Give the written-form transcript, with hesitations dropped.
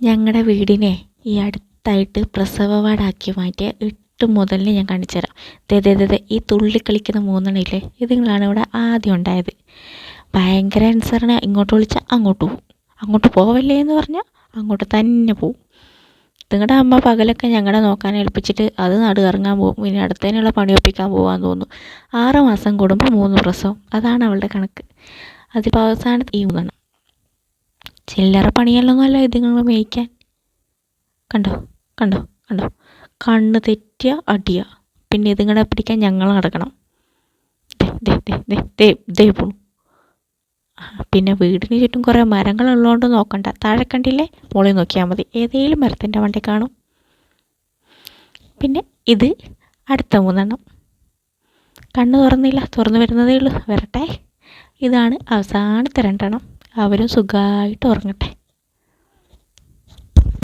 ഞങ്ങളുടെ വീടിനെ ഈ അടുത്തായിട്ട് പ്രസവ വാർഡാക്കി മാറ്റിയ 8 മുതലിന് ഞാൻ കാണിച്ചു തരാം. ദേ ഈ തുള്ളിക്കളിക്കുന്ന 3 ഇല്ലേ, ഇതുങ്ങളാണ് ഇവിടെ ആദ്യം ഉണ്ടായത്. ഭയങ്കര അനുസരണ. ഇങ്ങോട്ട് വിളിച്ചാൽ അങ്ങോട്ട് പോവും, അങ്ങോട്ട് പോവല്ലേ എന്ന് പറഞ്ഞാൽ അങ്ങോട്ട് തന്നെ പോവും. നിങ്ങളുടെ അമ്മ പകലൊക്കെ ഞങ്ങളെ നോക്കാൻ ഏൽപ്പിച്ചിട്ട് അത് നടുകറങ്ങാൻ പോകും, പിന്നെ അടുത്തതിനുള്ള പണിയൊപ്പിക്കാൻ പോകാമെന്ന് തോന്നുന്നു. 6 മാസം കൂടുമ്പോൾ 3 പ്രസവം, അതാണ് അവളുടെ കണക്ക്. അതിപ്പോൾ അവസാനത്ത് ഈ 3. ചില്ലറ പണിയല്ലൊന്നുമല്ല ഇതുങ്ങൾ മേയ്ക്കാൻ. കണ്ടോ കണ്ടോ കണ്ടോ, കണ്ണ് തെറ്റിയ അടിയ. പിന്നെ ഇതുങ്ങളെ പിടിക്കാൻ ഞങ്ങൾ നടക്കണം. ദേ പോണു. പിന്നെ വീടിന് ചുറ്റും കുറേ മരങ്ങളുള്ളതുകൊണ്ട് നോക്കണ്ട. താഴെ കണ്ടില്ലേ, മുകളിൽ നോക്കിയാൽ മതി, ഏതെങ്കിലും മരത്തിൻ്റെ വണ്ടി കാണും. പിന്നെ ഇത് അടുത്ത 3. കണ്ണ് തുറന്നില്ല, തുറന്നു വരുന്നതേ ഉള്ളൂ, വരട്ടെ. ഇതാണ് അവസാനത്തെ 2. അവരും സുഖമായിട്ട് ഉറങ്ങട്ടെ.